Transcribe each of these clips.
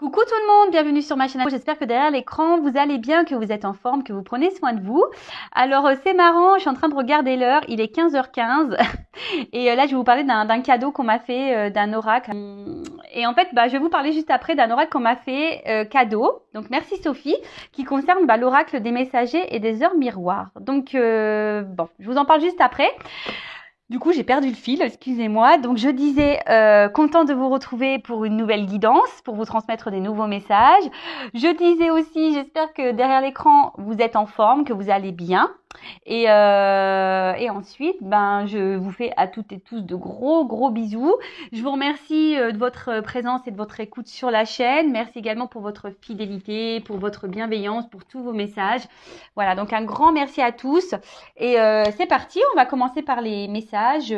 Coucou tout le monde, bienvenue sur ma chaîne. J'espère que derrière l'écran, vous allez bien, que vous êtes en forme, que vous prenez soin de vous. Alors, c'est marrant, je suis en train de regarder l'heure, il est 15h15. Et là, je vais vous parler d'un cadeau qu'on m'a fait, d'un oracle. Et en fait, je vais vous parler juste après d'un oracle qu'on m'a fait cadeau. Donc, merci Sophie, qui concerne l'oracle des messagers et des heures miroirs. Donc, bon, je vous en parle juste après. Du coup, j'ai perdu le fil, excusez-moi. Donc, je disais, content de vous retrouver pour une nouvelle guidance, pour vous transmettre des nouveaux messages. Je disais aussi, j'espère que derrière l'écran, vous êtes en forme, que vous allez bien. Et ensuite, je vous fais à toutes et tous de gros bisous. Je vous remercie de votre présence et de votre écoute sur la chaîne. Merci également pour votre fidélité, pour votre bienveillance, pour tous vos messages. Voilà, donc un grand merci à tous. Et c'est parti, on va commencer par les messages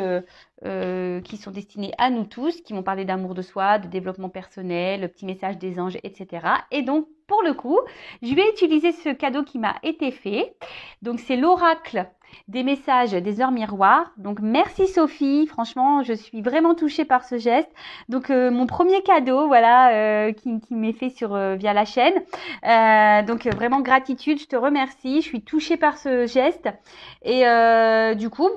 qui sont destinés à nous tous, qui vont parler d'amour de soi, de développement personnel, le petit message des anges, etc. Et donc, pour le coup, je vais utiliser ce cadeau qui m'a été fait. Donc, c'est l'oracle des messages des heures miroirs. Donc, merci Sophie. Franchement, je suis vraiment touchée par ce geste. Donc, mon premier cadeau, voilà, qui m'est fait via la chaîne. Donc, vraiment gratitude. Je te remercie. Je suis touchée par ce geste. Et du coup,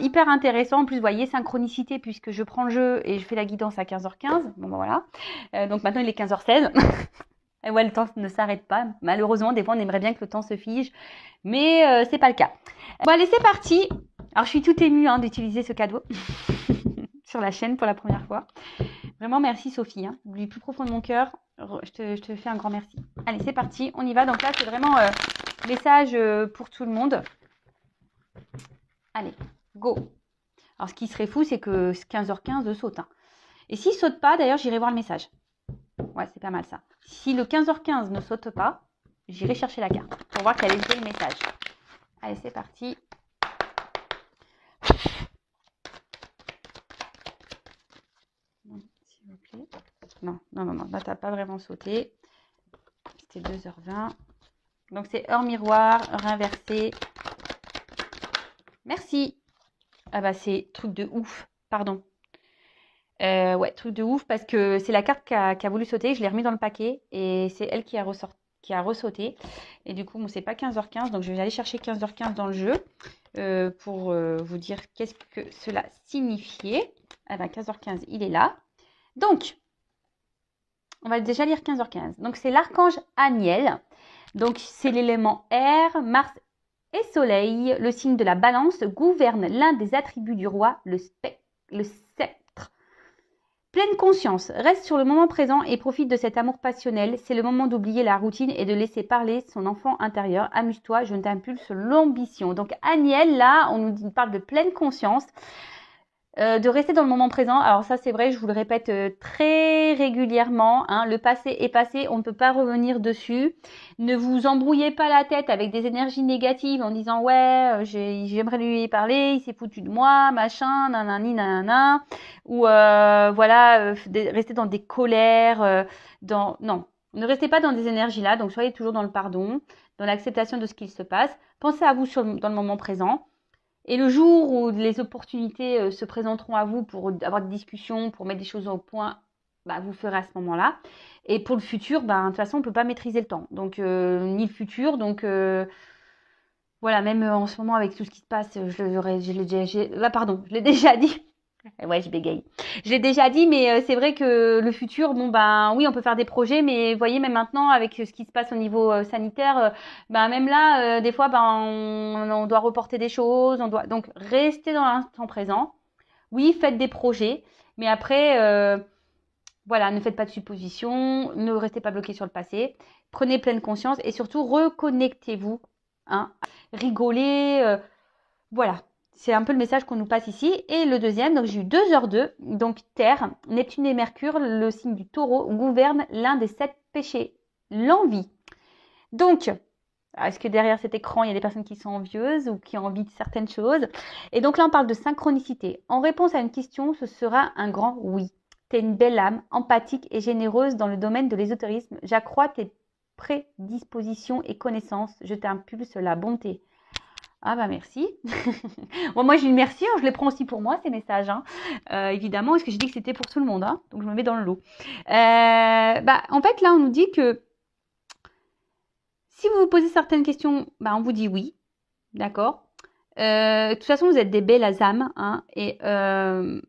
hyper intéressant. En plus, vous voyez, synchronicité puisque je prends le jeu et je fais la guidance à 15h15. Bon, voilà. Donc, maintenant, il est 15h16. Et ouais, le temps ne s'arrête pas. Malheureusement, des fois, on aimerait bien que le temps se fige, mais c'est pas le cas. Bon, allez, c'est parti. Alors, je suis toute émue d'utiliser ce cadeau sur la chaîne pour la première fois. Vraiment, merci Sophie. Du plus profond de mon cœur, je te fais un grand merci. Allez, c'est parti. On y va. Donc là, c'est vraiment message pour tout le monde. Allez, go. Alors, ce qui serait fou, c'est que 15h15 saute. Et s'il saute pas, d'ailleurs, j'irai voir le message. Ouais, c'est pas mal ça. Si le 15h15 ne saute pas, j'irai chercher la carte pour voir quel est le message. Allez, c'est parti. S'il vous plaît. Non. Là, t'as pas vraiment sauté. C'était 2h20. Donc, c'est heure miroir, heure inversée. Merci. Ah c'est truc de ouf. Pardon. Ouais, truc de ouf parce que c'est la carte qui a voulu sauter. Je l'ai remis dans le paquet et c'est elle qui a ressauté. Et du coup, bon, c'est pas 15h15. Donc, je vais aller chercher 15h15 dans le jeu pour vous dire qu'est-ce que cela signifiait. 15h15, il est là. Donc, on va déjà lire 15h15. Donc, c'est l'archange Aniel. Donc, c'est l'élément air, Mars et Soleil. Le signe de la balance gouverne l'un des attributs du roi, le sceptre. Pleine conscience, reste sur le moment présent et profite de cet amour passionnel. C'est le moment d'oublier la routine et de laisser parler son enfant intérieur. Amuse-toi, je t'impulse l'ambition. Donc Aniel, là, on nous parle de pleine conscience. De rester dans le moment présent. Alors ça, c'est vrai, je vous le répète très régulièrement. Le passé est passé, on ne peut pas revenir dessus. Ne vous embrouillez pas la tête avec des énergies négatives en disant « Ouais, j'aimerais lui parler, il s'est foutu de moi, machin, nanani, nanana. » Ou rester dans des colères. Non, ne restez pas dans des énergies-là. Donc, soyez toujours dans le pardon, dans l'acceptation de ce qu'il se passe. Pensez à vous dans le moment présent. Et le jour où les opportunités se présenteront à vous pour avoir des discussions, pour mettre des choses au point, vous ferez à ce moment-là. Et pour le futur, de toute façon, on ne peut pas maîtriser le temps. Donc, ni le futur. Donc, voilà, même en ce moment, avec tout ce qui se passe, je l'ai déjà dit. Ouais, je bégaye. Je l'ai déjà dit, mais c'est vrai que le futur, oui, on peut faire des projets, mais vous voyez, même maintenant, avec ce qui se passe au niveau sanitaire, même là, des fois, on doit reporter des choses, donc restez dans l'instant présent. Oui, faites des projets, mais après, ne faites pas de suppositions, ne restez pas bloqué sur le passé, prenez pleine conscience et surtout reconnectez-vous, rigolez, voilà. C'est un peu le message qu'on nous passe ici. Et le deuxième, donc j'ai eu 2h02. Donc Terre, Neptune et Mercure, le signe du taureau, gouverne l'un des 7 péchés, l'envie. Donc, est-ce que derrière cet écran, il y a des personnes qui sont envieuses ou qui ont envie de certaines choses? Et donc là, on parle de synchronicité. En réponse à une question, ce sera un grand oui. Tu es une belle âme, empathique et généreuse dans le domaine de l'ésotérisme. J'accrois tes prédispositions et connaissances. Je t'impulse la bonté. Ah bah merci. Bon, moi j'ai une merci, hein, je les prends aussi pour moi ces messages, hein. Évidemment, parce que j'ai dit que c'était pour tout le monde, hein, donc je me mets dans le lot. Bah en fait là on nous dit que si vous vous posez certaines questions, bah on vous dit oui, d'accord. De toute façon vous êtes des belles âmes, hein, en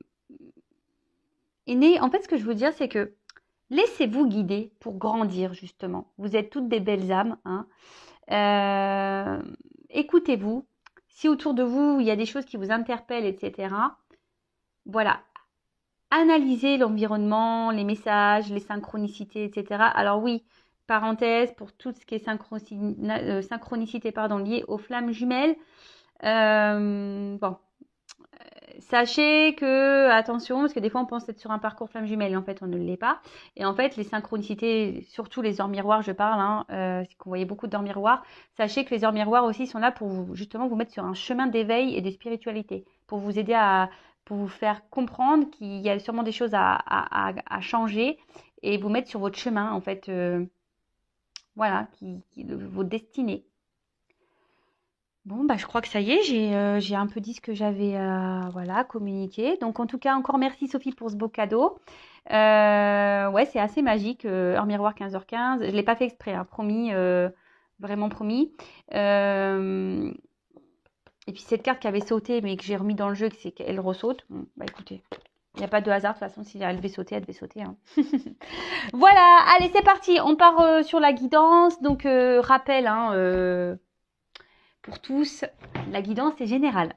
fait ce que je veux dire c'est que laissez-vous guider pour grandir justement. Vous êtes toutes des belles âmes, hein. Écoutez-vous. Si autour de vous, il y a des choses qui vous interpellent, etc., voilà. Analysez l'environnement, les messages, les synchronicités, etc. Alors oui, parenthèse, pour tout ce qui est synchronicité liée aux flammes jumelles, bon, sachez que, attention, parce que des fois on pense être sur un parcours flamme jumelle et en fait on ne l'est pas. Et en fait, les synchronicités, surtout les heures miroirs, je parle, hein, c'est qu'on voyait beaucoup d'heures miroirs. Sachez que les heures miroirs aussi sont là pour vous, justement vous mettre sur un chemin d'éveil et de spiritualité, pour vous aider pour vous faire comprendre qu'il y a sûrement des choses à changer et vous mettre sur votre chemin, en fait, voilà, votre destinée. Bon, bah, je crois que ça y est, j'ai un peu dit ce que j'avais voilà, communiqué. Donc, en tout cas, encore merci Sophie pour ce beau cadeau. Ouais, c'est assez magique. Heure miroir 15h15. Je ne l'ai pas fait exprès, hein, promis, vraiment promis. Et puis, cette carte qui avait sauté, mais que j'ai remis dans le jeu, c'est qu'elle ressaute. Bon, bah écoutez, il n'y a pas de hasard. De toute façon, si elle devait sauter, elle devait sauter, hein. Voilà, allez, c'est parti. On part sur la guidance. Donc, rappel, hein, pour tous, la guidance est générale.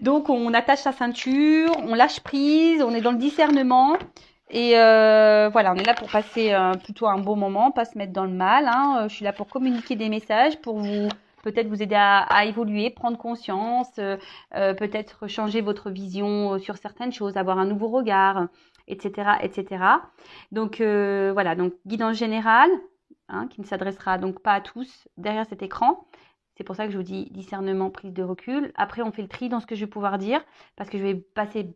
Donc, on attache sa ceinture, on lâche prise, on est dans le discernement. Et voilà, on est là pour passer plutôt un beau moment, pas se mettre dans le mal, hein. Je suis là pour communiquer des messages, pour peut-être vous aider à évoluer, prendre conscience, peut-être changer votre vision sur certaines choses, avoir un nouveau regard, etc., etc. Donc voilà, donc guidance générale, hein, qui ne s'adressera donc pas à tous derrière cet écran. C'est pour ça que je vous dis discernement, prise de recul. Après, on fait le tri dans ce que je vais pouvoir dire, parce que je vais passer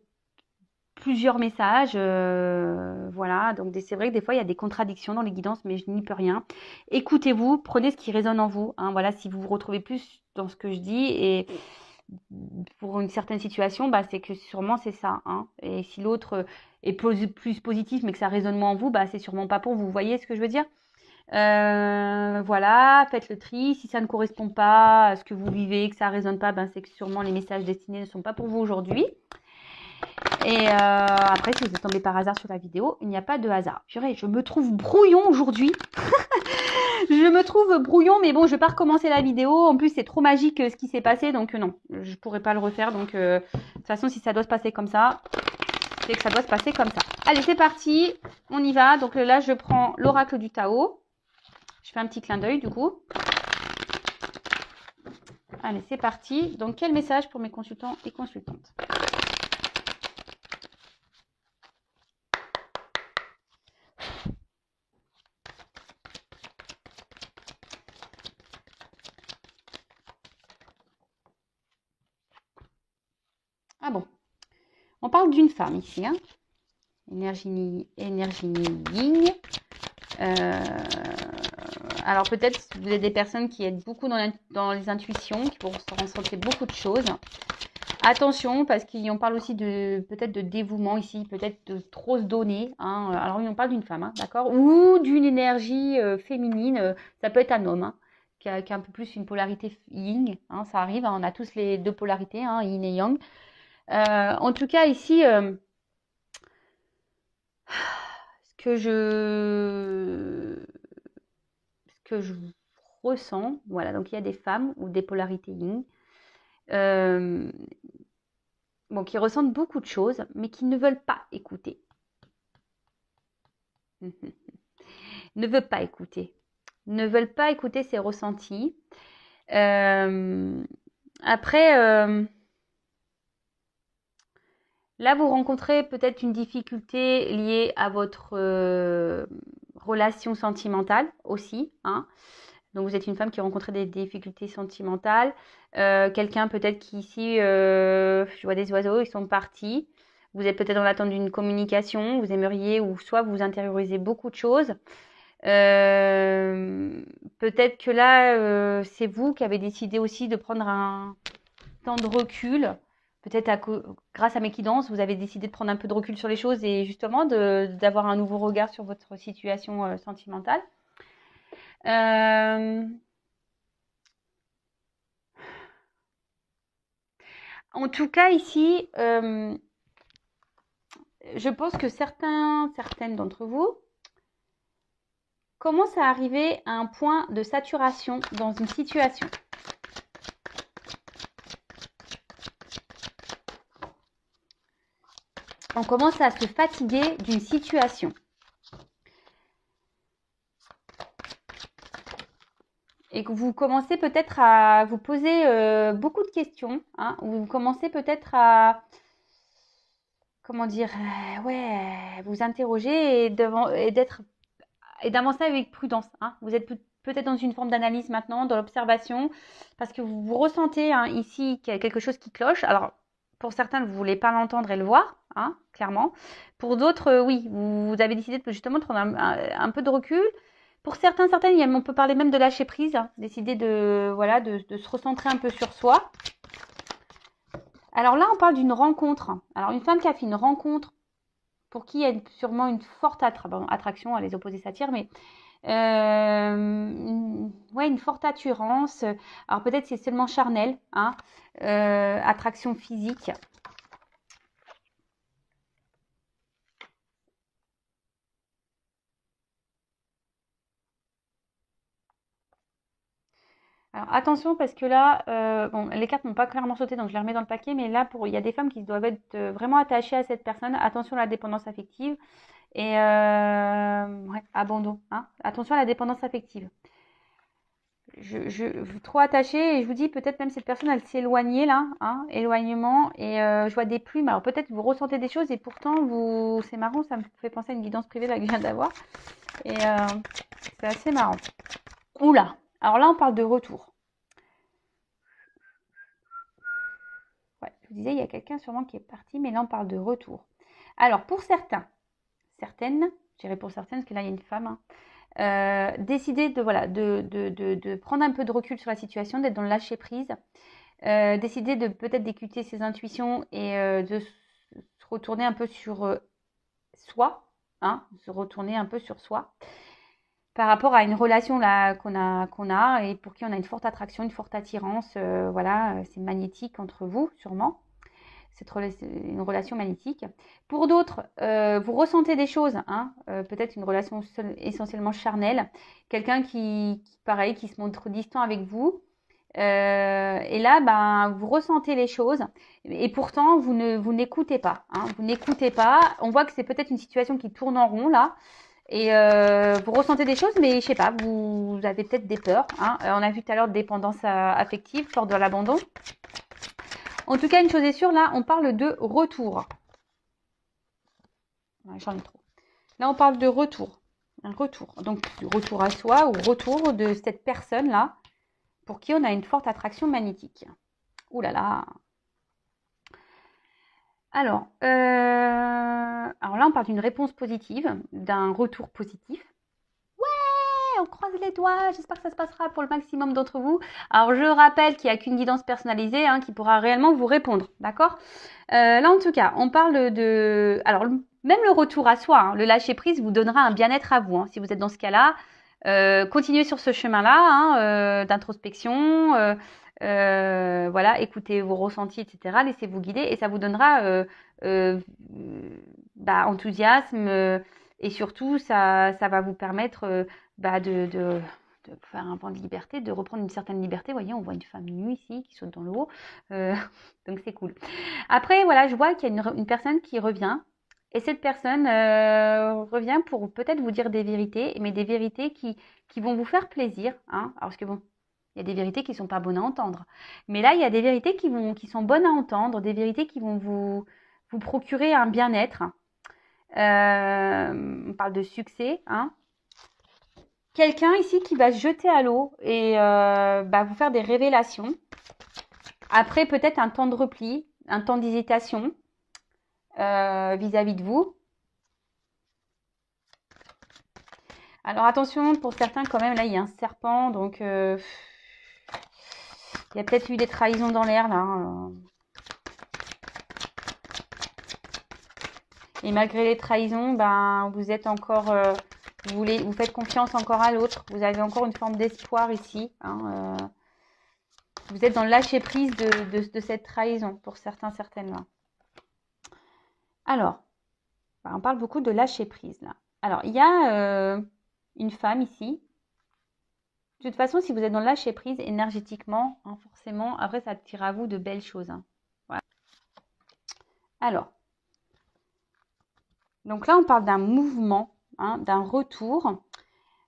plusieurs messages. Voilà, donc c'est vrai que des fois, il y a des contradictions dans les guidances, mais je n'y peux rien. Écoutez-vous, prenez ce qui résonne en vous, hein. Voilà, si vous vous retrouvez plus dans ce que je dis, et pour une certaine situation, bah, c'est que sûrement c'est ça, hein. Et si l'autre est plus positif, mais que ça résonne moins en vous, bah, c'est sûrement pas pour vous. Vous voyez ce que je veux dire? Voilà, faites le tri. Si ça ne correspond pas à ce que vous vivez, que ça ne résonne pas, ben c'est que sûrement les messages destinés ne sont pas pour vous aujourd'hui. Et après, si vous êtes tombé par hasard sur la vidéo, il n'y a pas de hasard. Purée, je me trouve brouillon aujourd'hui. Je me trouve brouillon, mais bon, je ne vais pas recommencer la vidéo. En plus, c'est trop magique ce qui s'est passé, donc non, je ne pourrais pas le refaire. Donc, de toute façon, si ça doit se passer comme ça, c'est que ça doit se passer comme ça. Allez, c'est parti, on y va. Donc là, je prends l'oracle du Tao. Je fais un petit clin d'œil du coup. Allez, c'est parti. Donc, quel message pour mes consultants et consultantes? Ah bon, on parle d'une femme ici, hein. Énergie yin. Alors peut-être vous êtes des personnes qui êtes beaucoup dans les intuitions, qui vont ressentir beaucoup de choses. Attention, parce qu'on parle aussi peut-être de dévouement ici, peut-être de trop se donner, hein. Alors oui, on parle d'une femme, hein, d'accord, ou d'une énergie féminine. Ça peut être un homme, hein, qui a un peu plus une polarité yin, hein, ça arrive, hein, on a tous les deux polarités, hein, yin et yang. En tout cas ici, ce que je ressens, voilà, donc il y a des femmes ou des polarités yin, bon, qui ressentent beaucoup de choses, mais qui ne veulent pas écouter. Ne veulent pas écouter. Ne veulent pas écouter ses ressentis. Après, là, vous rencontrez peut-être une difficulté liée à votre relation sentimentale aussi, hein. Donc, vous êtes une femme qui a rencontré des difficultés sentimentales. Quelqu'un peut-être qui ici, je vois des oiseaux, ils sont partis. Vous êtes peut-être dans l'attente d'une communication. Vous aimeriez, ou soit vous intériorisez beaucoup de choses. Peut-être que là, c'est vous qui avez décidé aussi de prendre un temps de recul. Peut-être grâce à Méquidance, vous avez décidé de prendre un peu de recul sur les choses et justement d'avoir un nouveau regard sur votre situation sentimentale. En tout cas, ici, je pense que certaines d'entre vous commencent à arriver à un point de saturation dans une situation. On commence à se fatiguer d'une situation. Et que vous commencez peut-être à vous poser beaucoup de questions, hein, ou vous commencez peut-être à, comment dire, ouais, vous interroger et d'avancer avec prudence. Hein. Vous êtes peut-être dans une forme d'analyse maintenant, dans l'observation, parce que vous ressentez hein, ici qu'il y a quelque chose qui cloche. Alors, pour certains, vous ne voulez pas l'entendre et le voir, hein, clairement. Pour d'autres, oui, vous avez décidé justement de prendre un peu de recul. Pour certaines, on peut parler même de lâcher prise, hein, décider de se recentrer un peu sur soi. Alors là, on parle d'une rencontre. Alors, une femme qui a fait une rencontre, pour qui il y a sûrement une forte attraction, les opposés s'attirent, mais une forte attirance. Alors peut-être c'est seulement charnel, hein, attraction physique. Alors attention parce que là, bon, les cartes n'ont pas clairement sauté, donc je les remets dans le paquet, mais là, il y a des femmes qui doivent être vraiment attachées à cette personne. Attention à la dépendance affective et abandon. Hein. Attention à la dépendance affective. Trop attachée et je vous dis peut-être même cette personne elle s'est éloignée là, hein, éloignement et je vois des plumes. Alors peut-être vous ressentez des choses et pourtant c'est marrant, ça me fait penser à une guidance privée là que je viens d'avoir et c'est assez marrant. Oula, alors là on parle de retour. Ouais, je vous disais il y a quelqu'un sûrement qui est parti, mais là on parle de retour. Alors pour certaines, je dirais pour certaines parce que là il y a une femme. Hein, décider de prendre un peu de recul sur la situation, d'être dans le lâcher prise, décider de peut-être d'écouter ses intuitions et de se retourner un peu sur soi, hein, se retourner un peu sur soi par rapport à une relation là qu'on a et pour qui on a une forte attraction, une forte attirance, c'est magnétique entre vous sûrement. C'est une relation magnétique. Pour d'autres, vous ressentez des choses, hein, peut-être une relation essentiellement charnelle, quelqu'un qui se montre distant avec vous. Et là, vous ressentez les choses et pourtant, vous n'écoutez pas. Hein, vous n'écoutez pas. On voit que c'est peut-être une situation qui tourne en rond là. Et vous ressentez des choses, mais je sais pas, vous avez peut-être des peurs. Hein. On a vu tout à l'heure de dépendance affective, peur de l'abandon. En tout cas, une chose est sûre, là, on parle de retour. Ouais, j'en ai trop. Là, on parle de retour. Un retour. Donc, du retour à soi ou retour de cette personne-là pour qui on a une forte attraction magnétique. Ouh là là. Alors là, on parle d'une réponse positive, d'un retour positif. On croise les doigts, j'espère que ça se passera pour le maximum d'entre vous. Alors je rappelle qu'il n'y a qu'une guidance personnalisée hein, qui pourra réellement vous répondre, d'accord là en tout cas, on parle de... Alors même le retour à soi, hein, le lâcher prise vous donnera un bien-être à vous. Hein, si vous êtes dans ce cas-là, continuez sur ce chemin-là hein, d'introspection, écoutez vos ressentis, etc. Laissez-vous guider et ça vous donnera enthousiasme et surtout ça va vous permettre de faire un vent de liberté, de reprendre une certaine liberté. Vous voyez, on voit une femme nue ici qui saute dans l'eau. Donc, c'est cool. Après, voilà, je vois qu'il y a une personne qui revient. Et cette personne revient pour peut-être vous dire des vérités, mais des vérités qui vont vous faire plaisir. Hein. Alors, parce que bon, il y a des vérités qui ne sont pas bonnes à entendre. Mais là, il y a des vérités qui sont bonnes à entendre, des vérités qui vont vous procurer un bien-être. On parle de succès, hein. Quelqu'un ici qui va se jeter à l'eau et vous faire des révélations. Après, peut-être un temps de repli, un temps d'hésitation vis-à-vis de vous. Alors attention, pour certains quand même, là il y a un serpent, donc il y a peut-être eu des trahisons dans l'air là. Et malgré les trahisons, ben vous êtes encore, vous faites confiance encore à l'autre. Vous avez encore une forme d'espoir ici. Hein, vous êtes dans le lâcher prise de cette trahison pour certains, certaines là. Alors, ben, on parle beaucoup de lâcher prise là. Alors il y a une femme ici. De toute façon, si vous êtes dans le lâcher prise énergétiquement, hein, forcément, après ça attire à vous de belles choses. Hein. Voilà. Alors, donc là on parle d'un mouvement, hein, d'un retour.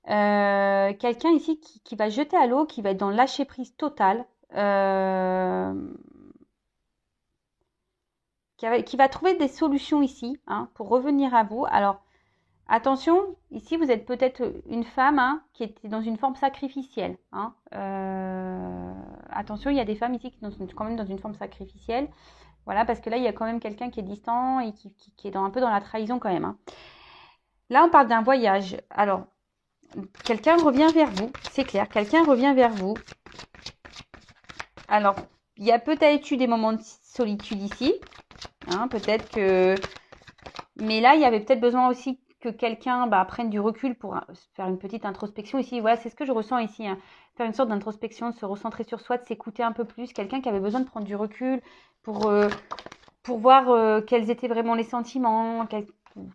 Quelqu'un ici qui va jeter à l'eau, qui va être dans le lâcher prise total, qui va trouver des solutions ici, hein, pour revenir à vous. Alors attention, ici vous êtes peut-être une femme, hein, qui était dans une forme sacrificielle. Hein. Attention, il y a des femmes ici qui sont quand même dans une forme sacrificielle. Voilà, parce que là il y a quand même quelqu'un qui est distant et qui est un peu dans la trahison quand même. Hein. Là on parle d'un voyage. Alors quelqu'un revient vers vous, c'est clair, quelqu'un revient vers vous. Alors, il y a peut-être eu des moments de solitude ici, hein, peut-être que... Mais là, il y avait peut-être besoin aussi que quelqu'un prenne du recul pour faire une petite introspection ici. Voilà, c'est ce que je ressens ici, hein. Faire une sorte d'introspection, de se recentrer sur soi, de s'écouter un peu plus. Quelqu'un qui avait besoin de prendre du recul pour voir quels étaient vraiment les sentiments,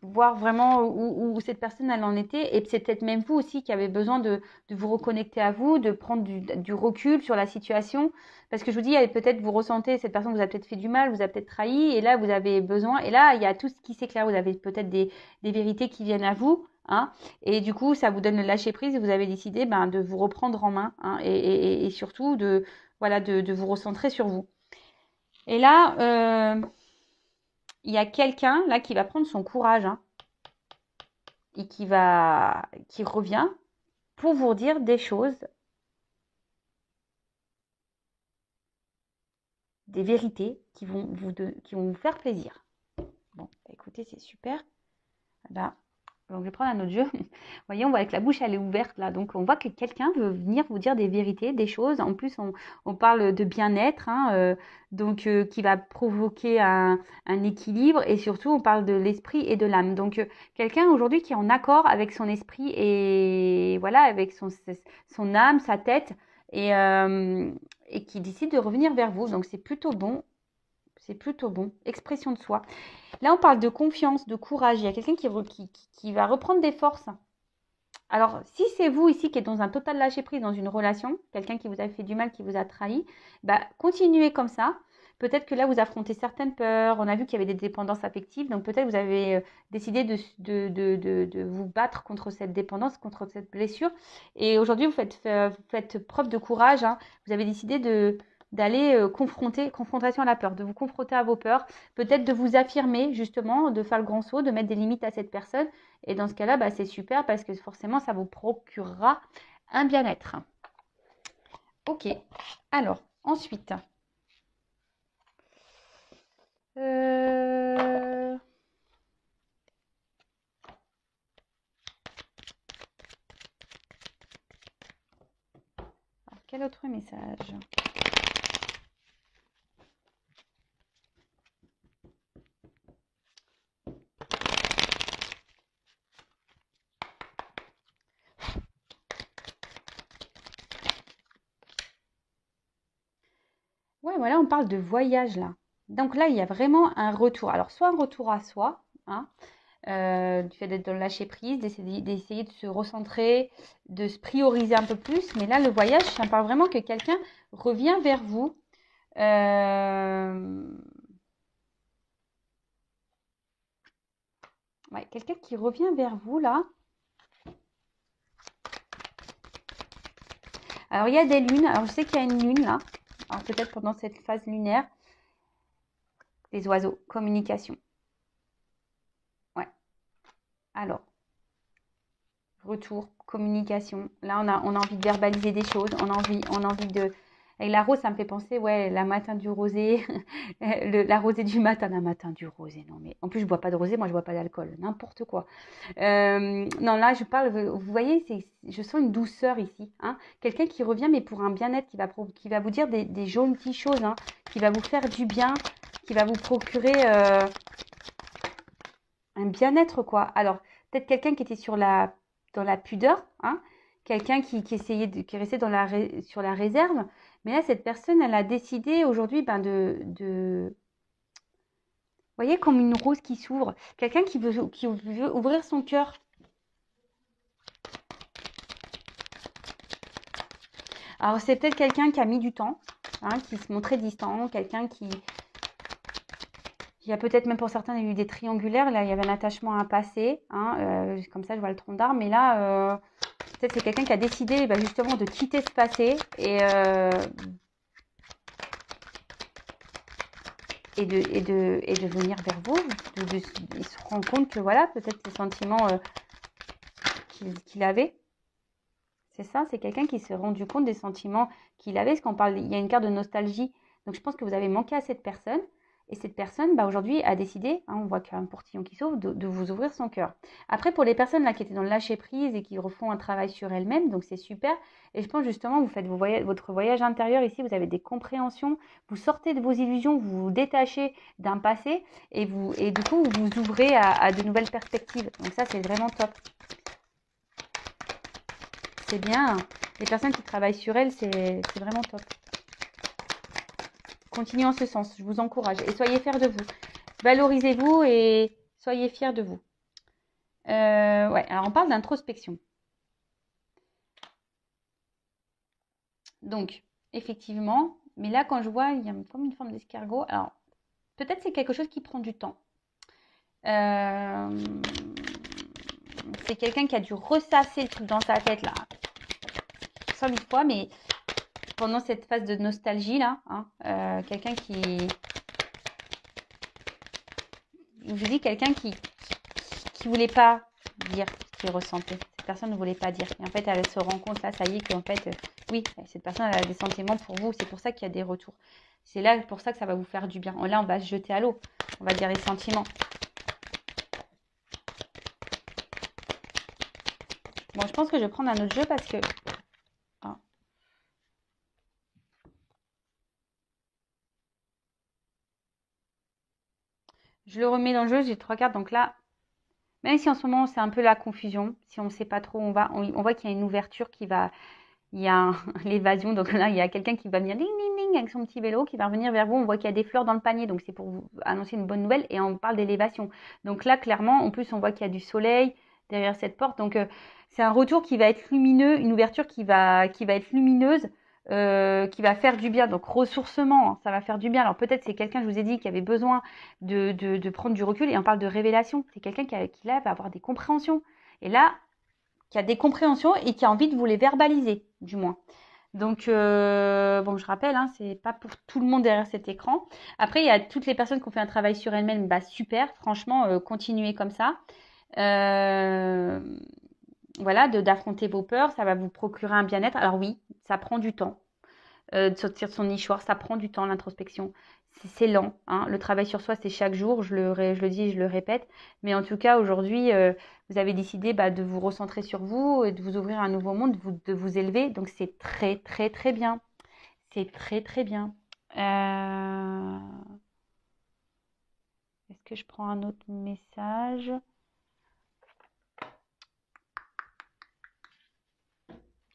voir vraiment où cette personne elle en était. Et c'est peut-être même vous aussi qui avez besoin de vous reconnecter à vous, de prendre du recul sur la situation. Parce que je vous dis, peut-être vous ressentez, cette personne vous a peut-être fait du mal, vous a peut-être trahi, et là vous avez besoin, et là il y a tout ce qui s'éclaire, vous avez peut-être des vérités qui viennent à vous. Hein, et du coup, ça vous donne le lâcher prise et vous avez décidé de vous reprendre en main, hein, et surtout de vous recentrer sur vous. Et là, il y a quelqu'un là qui va prendre son courage, hein, et qui revient pour vous dire des choses, des vérités qui vont vous faire plaisir. Bon, écoutez, c'est super. Là, donc je vais prendre un autre jeu. Vous voyez, on voit que la bouche elle est ouverte là, donc on voit que quelqu'un veut venir vous dire des vérités, des choses. En plus, on parle de bien-être, hein, donc qui va provoquer un équilibre, et surtout on parle de l'esprit et de l'âme. Donc quelqu'un aujourd'hui qui est en accord avec son esprit et voilà, avec son âme, sa tête, et qui décide de revenir vers vous. Donc c'est plutôt bon. C'est plutôt bon. Expression de soi. Là, on parle de confiance, de courage. Il y a quelqu'un qui va reprendre des forces. Alors, si c'est vous ici qui êtes dans un total lâcher-prise dans une relation, quelqu'un qui vous a fait du mal, qui vous a trahi, continuez comme ça. Peut-être que là, vous affrontez certaines peurs. On a vu qu'il y avait des dépendances affectives. Donc, peut-être vous avez décidé de vous battre contre cette dépendance, contre cette blessure. Et aujourd'hui, vous faites preuve de courage. Hein. Vous avez décidé d'aller confrontation à la peur, de vous confronter à vos peurs, peut-être de vous affirmer justement, de faire le grand saut, de mettre des limites à cette personne. Et dans ce cas-là, c'est super parce que forcément, ça vous procurera un bien-être. Ok, alors, ensuite. Alors, quel autre message ? Ouais, voilà, on parle de voyage là. Donc là, il y a vraiment un retour. Alors, soit un retour à soi, hein, du fait d'être dans le lâcher prise, d'essayer de se recentrer, de se prioriser un peu plus. Mais là, le voyage, ça parle vraiment que quelqu'un revient vers vous. Ouais, quelqu'un qui revient vers vous là. Alors, il y a des lunes. Alors, je sais qu'il y a une lune là. Alors, peut-être pendant cette phase lunaire. Les oiseaux, communication. Ouais. Alors, retour, communication. Là, on a envie de verbaliser des choses. On a envie de... Avec la rose, ça me fait penser, ouais, la matin du rosé, la rosée du matin, la matin du rosé. Non, mais en plus, je bois pas de rosé, moi, je bois pas d'alcool, n'importe quoi. Non, là, je parle, vous voyez, je sens une douceur ici. Hein. Quelqu'un qui revient, mais pour un bien-être, qui va vous dire des gentilles choses, hein, qui va vous faire du bien, qui va vous procurer un bien-être, quoi. Alors, peut-être quelqu'un qui était dans la pudeur, hein, quelqu'un qui essayait qui restait sur la réserve. Mais là, cette personne, elle a décidé aujourd'hui ben, vous voyez, comme une rose qui s'ouvre. Quelqu'un qui veut ouvrir son cœur. Alors, c'est peut-être quelqu'un qui a mis du temps, hein, qui se montrait distant, quelqu'un qui... Il y a peut-être même pour certains, il y a eu des triangulaires. Là, il y avait un attachement à un passé. Hein, comme ça, je vois le tronc d'arbre. Mais là, peut-être c'est quelqu'un qui a décidé bah, justement de quitter ce passé et de venir vers vous. Il se rend compte que voilà, peut-être ces sentiments qu'il avait. C'est ça, c'est quelqu'un qui s'est rendu compte des sentiments qu'il avait. Parce qu'on parle, il y a une carte de nostalgie. Donc je pense que vous avez manqué à cette personne. Et cette personne, bah, aujourd'hui, a décidé, hein, on voit qu'il y a un portillon qui s'ouvre, de vous ouvrir son cœur. Après, pour les personnes là qui étaient dans le lâcher-prise et qui refont un travail sur elles-mêmes, donc c'est super. Et je pense justement, vous faites votre voyage intérieur ici, vous avez des compréhensions, vous sortez de vos illusions, vous vous détachez d'un passé et du coup, vous vous ouvrez à de nouvelles perspectives. Donc ça, c'est vraiment top. C'est bien. Les personnes qui travaillent sur elles, c'est vraiment top. Continuez en ce sens, je vous encourage. Et soyez fiers de vous. Valorisez-vous et soyez fiers de vous. Ouais, alors on parle d'introspection. Donc, effectivement, mais là, quand je vois, il y a comme une forme d'escargot. Alors, peut-être c'est quelque chose qui prend du temps. C'est quelqu'un qui a dû ressasser le truc dans sa tête, là, 100 000 fois, mais pendant cette phase de nostalgie, là, hein, quelqu'un qui... Je dis quelqu'un qui voulait pas dire ce qu'il ressentait. Cette personne ne voulait pas dire. Et en fait, elle se rend compte, là, ça y est, qu'en fait, oui, cette personne elle a des sentiments pour vous. C'est pour ça qu'il y a des retours. C'est là pour ça que ça va vous faire du bien. Là, on va se jeter à l'eau. On va dire les sentiments. Bon, je pense que je vais prendre un autre jeu parce que... Ah. Je le remets dans le jeu. J'ai 3 cartes. Donc là, même si en ce moment, c'est un peu la confusion. Si on ne sait pas trop où on voit qu'il y a une ouverture qui va... Il y a l'évasion, donc là, il y a quelqu'un qui va venir ding, ding, ding, avec son petit vélo, qui va revenir vers vous. On voit qu'il y a des fleurs dans le panier, donc c'est pour vous annoncer une bonne nouvelle. Et on parle d'élévation. Donc là, clairement, en plus, on voit qu'il y a du soleil derrière cette porte. Donc, c'est un retour qui va être lumineux, une ouverture qui va être lumineuse, qui va faire du bien. Donc, ressourcement, hein, ça va faire du bien. Alors, peut-être c'est quelqu'un, je vous ai dit, qui avait besoin de prendre du recul. Et on parle de révélation. C'est quelqu'un qui là, va avoir des compréhensions. Et là, qui a des compréhensions et qui a envie de vous les verbaliser, du moins. Donc, bon, je rappelle, hein, c'est pas pour tout le monde derrière cet écran. Après, il y a toutes les personnes qui ont fait un travail sur elles-mêmes, bah super, franchement, continuez comme ça. Voilà, d'affronter vos peurs, ça va vous procurer un bien-être. Alors oui, ça prend du temps. De sortir de son nichoir, ça prend du temps, l'introspection. C'est lent. Hein. Le travail sur soi, c'est chaque jour, je le dis et je le répète. Mais en tout cas, aujourd'hui, vous avez décidé bah, de vous recentrer sur vous, et de vous ouvrir à un nouveau monde, de vous élever. Donc, c'est très, très, très bien. C'est très, très bien. Est-ce que je prends un autre message?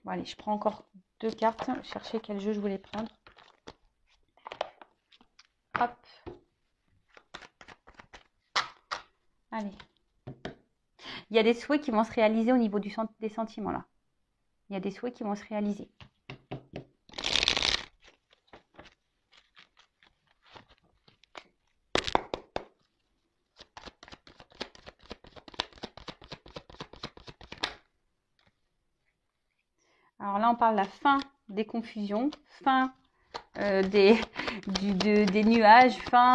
Bon, allez, je prends encore 2 cartes. Chercher quel jeu je voulais prendre. Hop. Allez. Il y a des souhaits qui vont se réaliser au niveau des sentiments, là. Il y a des souhaits qui vont se réaliser. Alors là, on parle de la fin des confusions, fin des nuages, fin,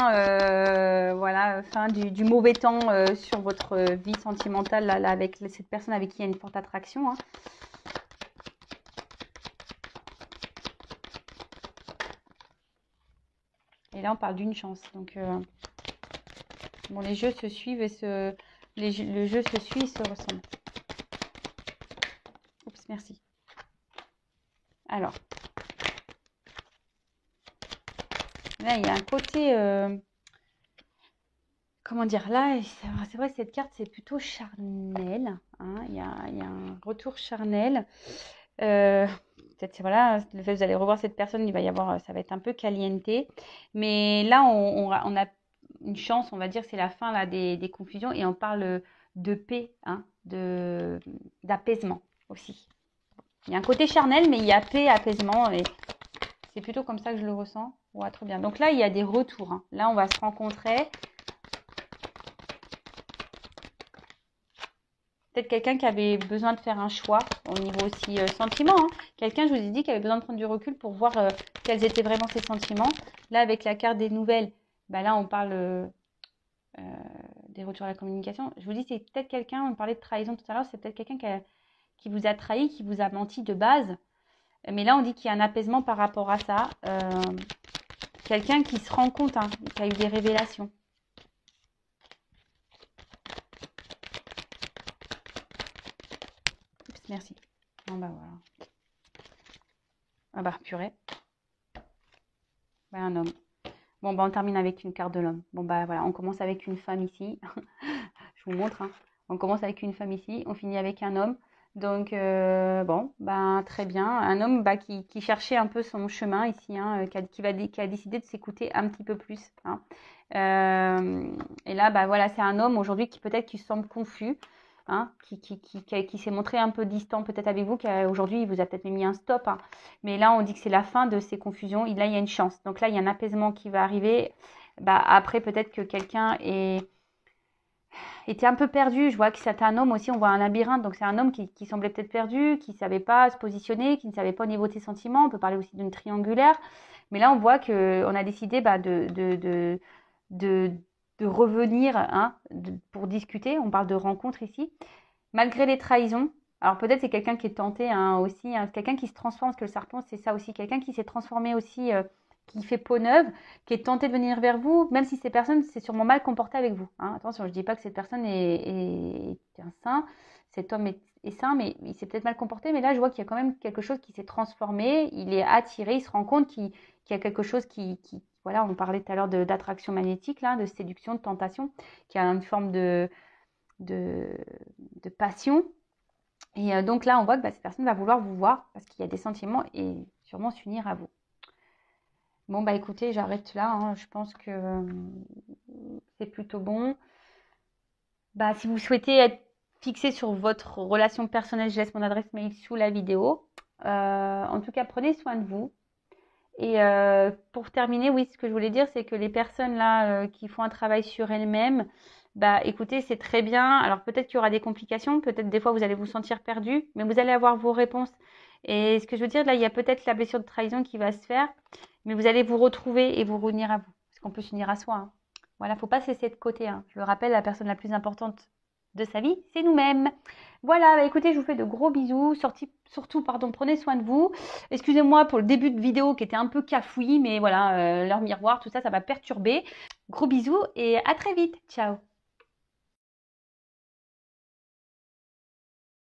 voilà, fin du mauvais temps sur votre vie sentimentale là, avec cette personne avec qui il y a une forte attraction. Hein. Et là, on parle d'une chance. Donc, bon, les jeux se suivent et le jeu se suit et se ressemble. Oups, merci. Alors, là, il y a un côté... comment dire, là, c'est vrai, cette carte, c'est plutôt charnel. Hein, il y a un retour charnel. Peut-être, voilà, le fait que vous allez revoir cette personne, il va y avoir, ça va être un peu caliente. Mais là, on a une chance, on va dire, c'est la fin là, des confusions. Et on parle de paix, hein, d'apaisement aussi. Il y a un côté charnel, mais il y a paix, apaisement. Et c'est plutôt comme ça que je le ressens. Ouais, trop bien. Donc là, il y a des retours. Hein. Là, on va se rencontrer. Peut-être quelqu'un qui avait besoin de faire un choix au niveau aussi sentiment. Hein. Quelqu'un, je vous ai dit, qui avait besoin de prendre du recul pour voir quels étaient vraiment ses sentiments. Là, avec la carte des nouvelles, bah là, on parle des retours à la communication. Je vous dis, c'est peut-être quelqu'un, on parlait de trahison tout à l'heure, c'est peut-être quelqu'un qui vous a trahi, qui vous a menti de base. Mais là, on dit qu'il y a un apaisement par rapport à ça. Quelqu'un qui se rend compte, hein, qui a eu des révélations. Oups, merci. Bon, bah voilà. Ah bah, purée. Bah, un homme. Bon, bah, on termine avec une carte de l'homme. Bon, bah voilà, on commence avec une femme ici. Je vous montre, hein. On commence avec une femme ici, on finit avec un homme. Donc, bon, bah, très bien. Un homme bah, qui cherchait un peu son chemin ici, hein, qui a décidé de s'écouter un petit peu plus. Hein. Et là, bah, voilà, c'est un homme aujourd'hui qui peut-être qui semble confus, hein, qui s'est montré un peu distant peut-être avec vous, qui aujourd'hui, il vous a peut-être mis un stop. Hein. Mais là, on dit que c'est la fin de ces confusions. Là, il y a une chance. Donc là, il y a un apaisement qui va arriver. Bah, après, peut-être que quelqu'un était un peu perdu. Je vois que c'est un homme aussi, on voit un labyrinthe. Donc c'est un homme qui semblait peut-être perdu, qui ne savait pas se positionner, qui ne savait pas au niveau de ses sentiments. On peut parler aussi d'une triangulaire. Mais là, on voit qu'on a décidé bah, de revenir hein, pour discuter. On parle de rencontre ici. Malgré les trahisons. Alors peut-être c'est quelqu'un qui est tenté hein, aussi, hein, quelqu'un qui se transforme, parce que le serpent c'est ça aussi, quelqu'un qui s'est transformé aussi, qui fait peau neuve, qui est tenté de venir vers vous, même si ces personnes s'est sûrement mal comportée avec vous. Hein. Attention, je ne dis pas que cette personne est un saint, cet homme est saint, mais il s'est peut-être mal comporté, mais là je vois qu'il y a quand même quelque chose qui s'est transformé, il est attiré, il se rend compte qu'il y a quelque chose voilà, on parlait tout à l'heure d'attraction magnétique, là, de séduction, de tentation, qui a une forme de passion. Et donc là, on voit que bah, cette personne va vouloir vous voir parce qu'il y a des sentiments et sûrement s'unir à vous. Bon, bah écoutez, j'arrête là. Hein. Je pense que c'est plutôt bon. Bah, si vous souhaitez être fixé sur votre relation personnelle, je laisse mon adresse mail sous la vidéo. En tout cas, prenez soin de vous. Et pour terminer, oui, ce que je voulais dire, c'est que les personnes là qui font un travail sur elles-mêmes, bah écoutez, c'est très bien. Alors peut-être qu'il y aura des complications, peut-être des fois vous allez vous sentir perdu, mais vous allez avoir vos réponses. Et ce que je veux dire, là, il y a peut-être la blessure de trahison qui va se faire, mais vous allez vous retrouver et vous revenir à vous. Parce qu'on peut s'unir à soi. Hein. Voilà, faut pas se laisser de côté. Hein. Je le rappelle, la personne la plus importante de sa vie, c'est nous-mêmes. Voilà, bah écoutez, je vous fais de gros bisous. Surtout, prenez soin de vous. Excusez-moi pour le début de vidéo qui était un peu cafouillis, mais voilà, leur miroir, tout ça, ça m'a perturbé. Gros bisous et à très vite. Ciao.